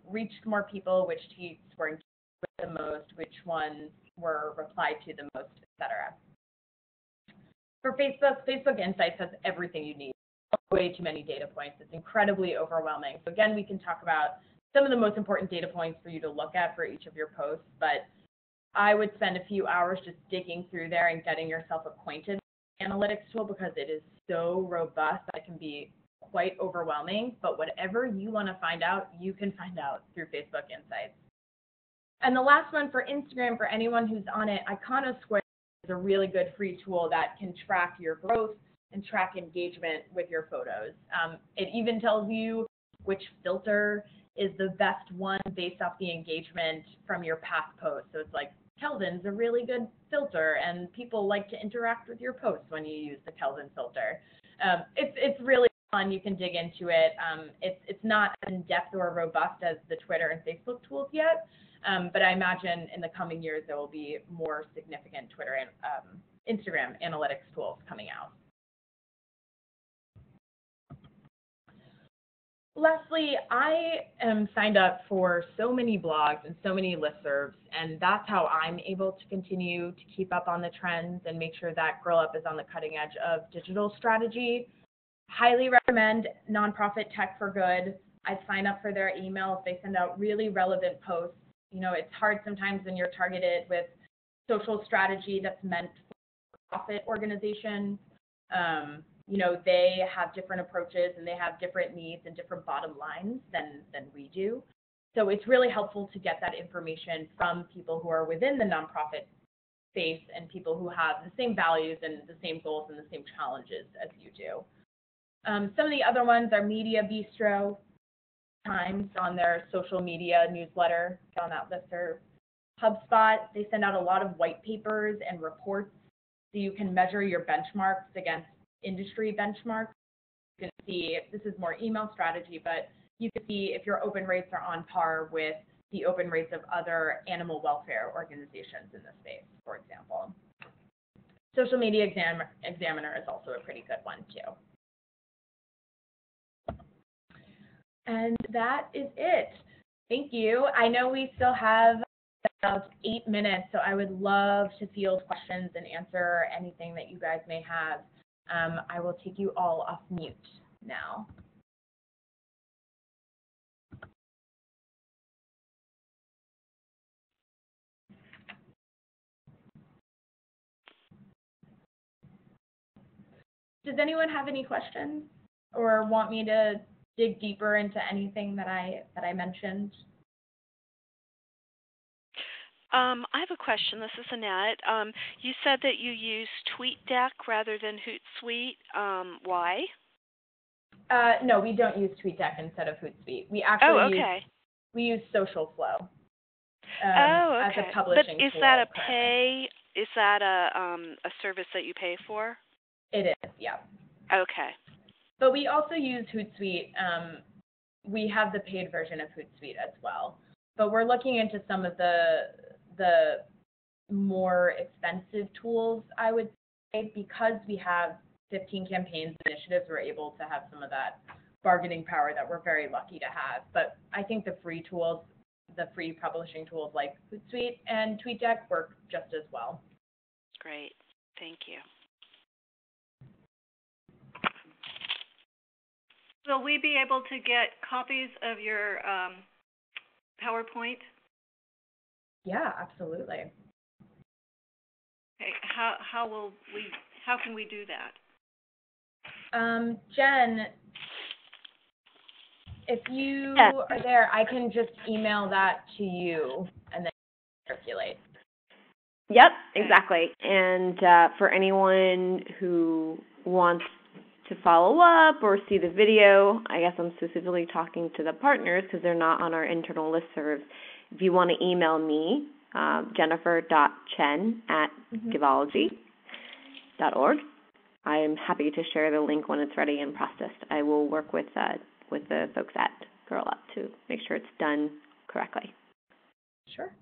reached more people, which tweets were engaged with the most, which ones were replied to the most, etc. For Facebook, Facebook Insights has everything you need. Way too many data points. It's incredibly overwhelming. So again, we can talk about some of the most important data points for you to look at for each of your posts, but I would spend a few hours just digging through there and getting yourself acquainted with the analytics tool, because it is so robust that it can be quite overwhelming, but whatever you want to find out, you can find out through Facebook Insights. And the last one for Instagram, for anyone who's on it, Iconosquare is a really good free tool that can track your growth and track engagement with your photos. It even tells you which filter is the best one based off the engagement from your past posts. So it's like, Kelvin's a really good filter, and people like to interact with your posts when you use the Kelvin filter. It's really fun. You can dig into it. It's not as in-depth or robust as the Twitter and Facebook tools yet, but I imagine in the coming years there will be more significant Twitter and Instagram analytics tools coming out. Lastly, I am signed up for so many blogs and so many listservs, and that's how I'm able to continue to keep up on the trends and make sure that GirlUp is on the cutting edge of digital strategy. Highly recommend Nonprofit Tech for Good. I sign up for their emails. They send out really relevant posts. You know, it's hard sometimes when you're targeted with social strategy that's meant for profit organizations. You know, they have different approaches and they have different needs and different bottom lines than we do. So it's really helpful to get that information from people who are within the nonprofit space and people who have the same values and the same goals and the same challenges as you do. Some of the other ones are Media Bistro, Times on their social media newsletter, on that listserv. HubSpot, they send out a lot of white papers and reports so you can measure your benchmarks against industry benchmarks. You can see, this is more email strategy, but you can see if your open rates are on par with the open rates of other animal welfare organizations in the space, for example. Social Media Examiner is also a pretty good one too. And that is it. Thank you. I know we still have about 8 minutes, so I would love to field questions and answer anything that you guys may have. I will take you all off mute now. Does anyone have any questions or want me to dig deeper into anything that I mentioned? I have a question. This is Annette. You said that you use TweetDeck rather than Hootsuite. Why? No, we don't use TweetDeck instead of Hootsuite. We actually use SocialFlow as a publishing tool. But is that a pay? Is that a service that you pay for? It is, yeah. Okay. But we also use Hootsuite. We have the paid version of Hootsuite as well. But we're looking into some of the more expensive tools, I would say, because we have 15 campaigns and initiatives, we're able to have some of that bargaining power that we're very lucky to have. But I think the free tools, the free publishing tools like Hootsuite and TweetDeck work just as well. Great. Thank you. Will we be able to get copies of your PowerPoint? Yeah, absolutely. Okay. How can we do that? Jen, if you are there, I can just email that to you and then circulate. Yep, exactly. And for anyone who wants to follow up or see the video, I guess I'm specifically talking to the partners because they're not on our internal listserv. If you want to email me, jennifer.chen@givology.org, I am happy to share the link when it's ready and processed. I will work with the folks at GirlUp to make sure it's done correctly. Sure.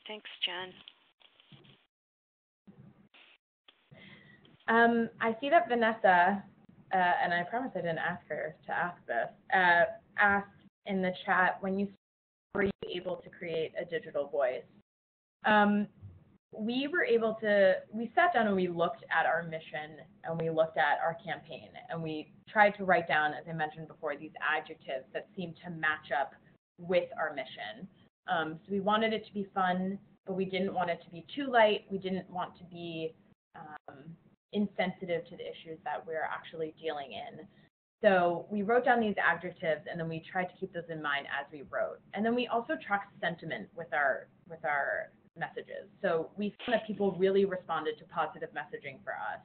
Thanks, Jen. I see that Vanessa, and I promise I didn't ask her to ask this, asked in the chat, when you were you able to create a digital voice? We sat down and we looked at our mission and we looked at our campaign and we tried to write down, as I mentioned before, these adjectives that seem to match up with our mission. So we wanted it to be fun, but we didn't want it to be too light. We didn't want to be insensitive to the issues that we're actually dealing in. So we wrote down these adjectives and then we tried to keep those in mind as we wrote. And then we also tracked sentiment with our messages. So we found that people really responded to positive messaging for us.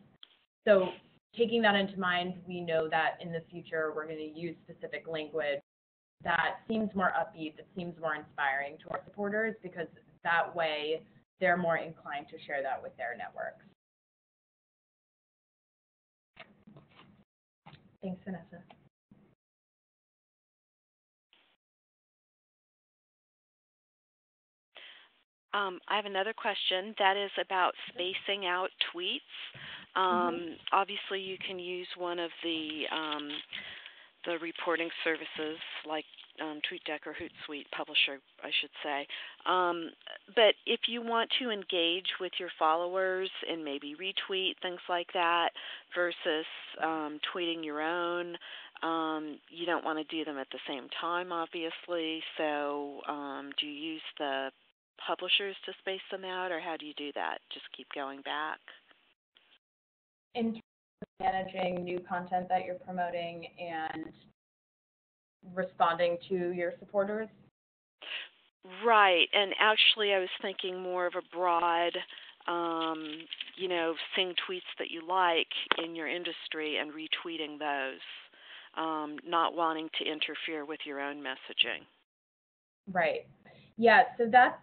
So taking that into mind, we know that in the future we're going to use specific language that seems more upbeat, that seems more inspiring to our supporters, because that way they're more inclined to share that with their networks. Thanks, Vanessa. I have another question that is about spacing out tweets. Obviously, you can use one of the reporting services like TweetDeck or Hootsuite, Publisher, I should say. But if you want to engage with your followers and maybe retweet, things like that, versus tweeting your own, you don't want to do them at the same time, obviously. So do you use the publishers to space them out, or how do you do that? Just keep going back? In terms of managing new content that you're promoting and responding to your supporters? Right, and actually I was thinking more of a broad, seeing tweets that you like in your industry and retweeting those, not wanting to interfere with your own messaging. Right. Yeah, so that's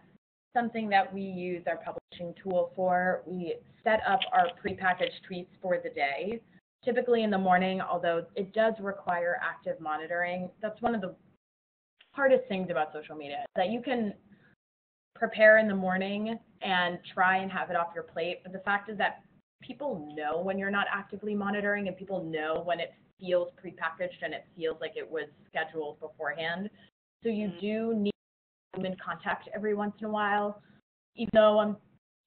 something that we use our publishing tool for. We set up our prepackaged tweets for the day, typically in the morning, although it does require active monitoring. That's one of the hardest things about social media, that you can prepare in the morning and try and have it off your plate. But the fact is that people know when you're not actively monitoring, and people know when it feels prepackaged and it feels like it was scheduled beforehand. So you do need human contact every once in a while. Even though I'm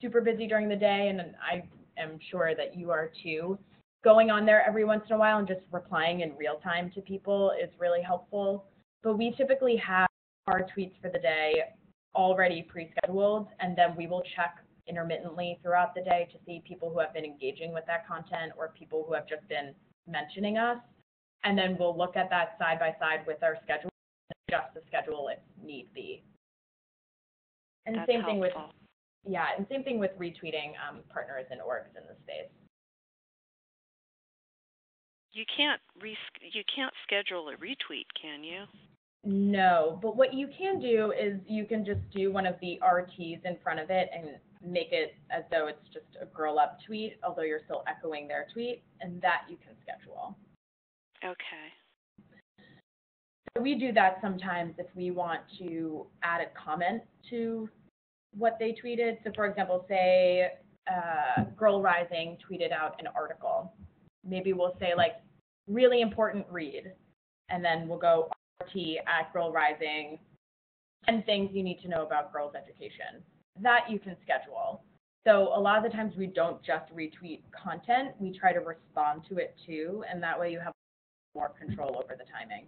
super busy during the day, and I am sure that you are too, going on there every once in a while and just replying in real time to people is really helpful. But we typically have our tweets for the day already pre-scheduled, and then we will check intermittently throughout the day to see people who have been engaging with that content or people who have just been mentioning us. And then we'll look at that side by side with our schedule and adjust the schedule if need be. And That's same thing with helpful. same thing with retweeting partners and orgs in the space. You can't schedule a retweet, can you? No, but what you can do is you can just do one of the RTs in front of it and make it as though it's just a GirlUp tweet, although you're still echoing their tweet, and that you can schedule. Okay. So we do that sometimes if we want to add a comment to what they tweeted. So for example, say Girl Rising tweeted out an article. Maybe we'll say like, really important read, and then we'll go RT at Girl Rising, 10 things you need to know about girls' education. That you can schedule. So a lot of the times we don't just retweet content, we try to respond to it too, and that way you have more control over the timing.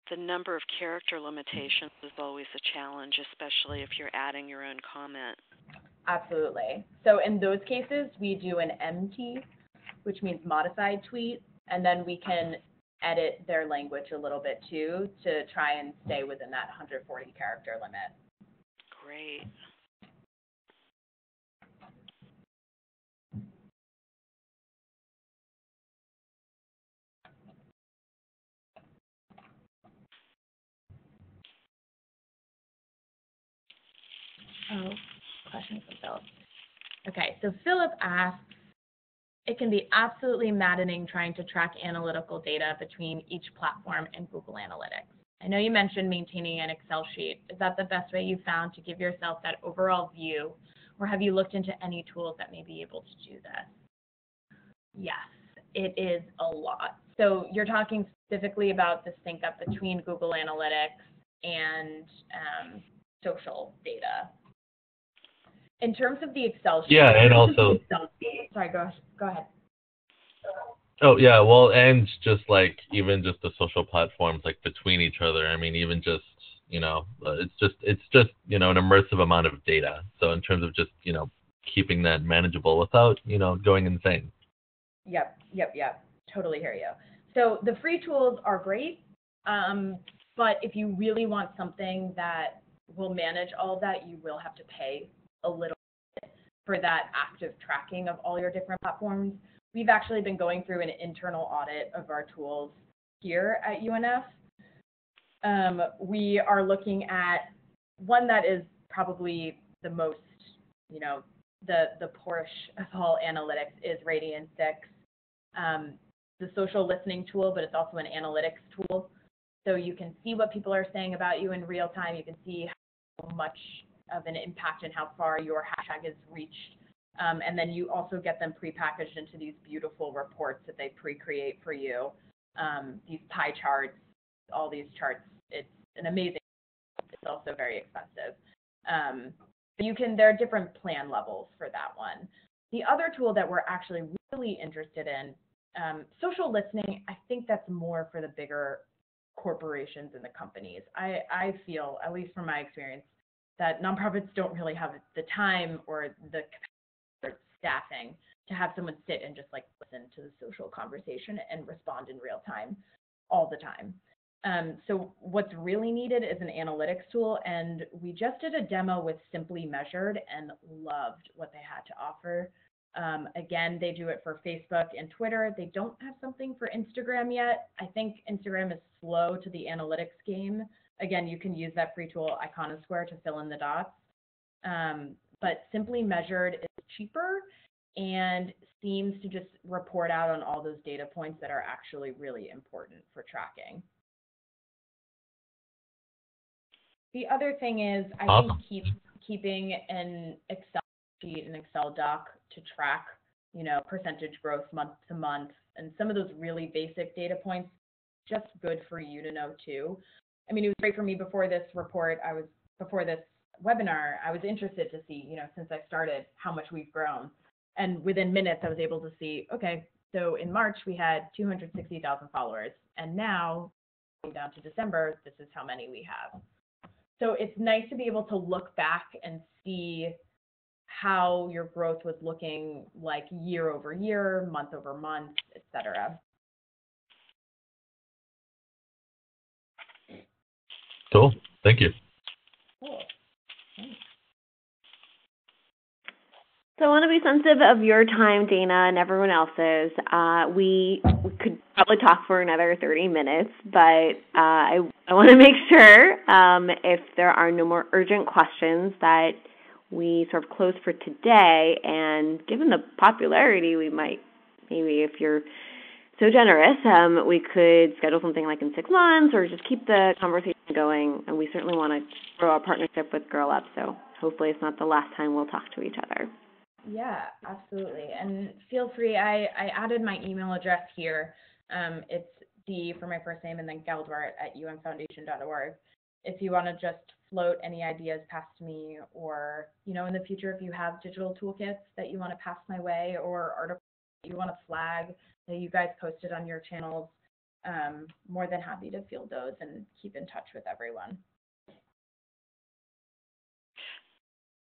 The number of character limitations is always a challenge, especially if you're adding your own comment. Absolutely. So in those cases, we do an MT, which means modified tweet, and then we can edit their language a little bit too to try and stay within that 140 character limit. Great. Oh, question from Philip. Okay, so Philip asks, it can be absolutely maddening trying to track analytical data between each platform and Google Analytics. I know you mentioned maintaining an Excel sheet. Is that the best way you found to give yourself that overall view, or have you looked into any tools that may be able to do this? Yes, it is a lot. So you're talking specifically about the sync up between Google Analytics and social data. In terms of the Excel sheet. Yeah, and also. Sorry, go ahead. Oh yeah, well, and just like even just the social platforms like between each other. I mean, even just it's just an immersive amount of data. So in terms of just keeping that manageable without going insane. Yep. Totally hear you. So the free tools are great, but if you really want something that will manage all of that, you will have to pay a little bit for that active tracking of all your different platforms. We've actually been going through an internal audit of our tools here at UNF. We are looking at one that is probably the most, the Porsche of all analytics is Radian 6. The social listening tool, but it's also an analytics tool. So you can see what people are saying about you in real time. You can see how much of an impact and how far your hashtag is reached. And then you also get them prepackaged into these beautiful reports that they pre-create for you. These pie charts, all these charts, it's an amazing, it's also very expensive. There are different plan levels for that one. The other tool that we're actually really interested in, social listening, I think that's more for the bigger corporations and the companies. I feel, at least from my experience, that nonprofits don't really have the time or the capacity or staffing to have someone sit and just like listen to the social conversation and respond in real time all the time. So what's really needed is an analytics tool, and we just did a demo with Simply Measured and loved what they had to offer. Again, they do it for Facebook and Twitter. They don't have something for Instagram yet. I think Instagram is slow to the analytics game. Again, you can use that free tool Iconosquare to fill in the dots. But Simply Measured is cheaper and seems to just report out on all those data points that are actually really important for tracking. The other thing is, I think keeping an Excel sheet, an Excel doc to track, percentage growth month to month, and some of those really basic data points, just good for you to know too. I mean, it was great for me before this webinar, I was interested to see, since I started, how much we've grown. And within minutes, I was able to see, okay, so in March, we had 260,000 followers. And now, going down to December, this is how many we have. So it's nice to be able to look back and see how your growth was looking like year over year, month over month, et cetera. Cool. Thank you. Cool. Thanks. So I want to be sensitive of your time, Dana, and everyone else's. We could probably talk for another 30 minutes, but I want to make sure if there are no more urgent questions that we sort of close for today. And given the popularity, we might, maybe if you're so generous, we could schedule something like in 6 months or just keep the conversation going. And we certainly want to grow our partnership with GirlUp, so hopefully it's not the last time we'll talk to each other. Yeah, absolutely. And feel free, I added my email address here. It's D for my first name and then geldwart@unfoundation.org. If you want to just float any ideas past me, or, in the future, if you have digital toolkits that you want to pass my way or articles that you want to flag, that you guys posted on your channels. More than happy to field those and keep in touch with everyone.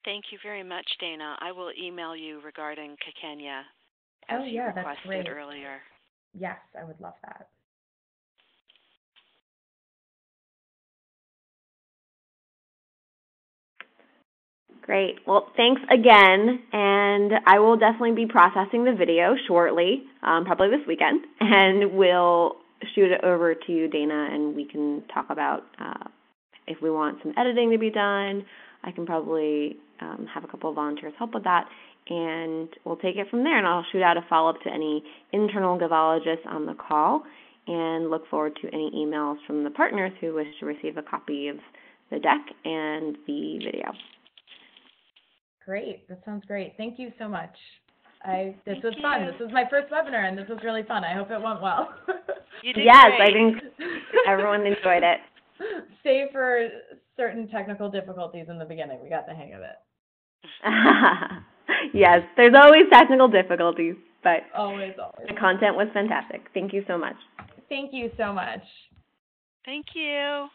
Thank you very much, Dana. I will email you regarding Kakenya as you requested earlier. Yes, I would love that. Great. Well, thanks again, and I will definitely be processing the video shortly, probably this weekend, and we'll shoot it over to you, Dana, and we can talk about if we want some editing to be done. I can probably have a couple of volunteers help with that, and we'll take it from there, and I'll shoot out a follow-up to any internal Givologists on the call, and look forward to any emails from the partners who wish to receive a copy of the deck and the video. Great. That sounds great. Thank you so much. This was fun. This was my first webinar, and this was really fun. I hope it went well. You did yes, great. I think everyone enjoyed it. Save for certain technical difficulties in the beginning. We got the hang of it. Yes, there's always technical difficulties, but always. The content was fantastic. Thank you so much. Thank you so much. Thank you.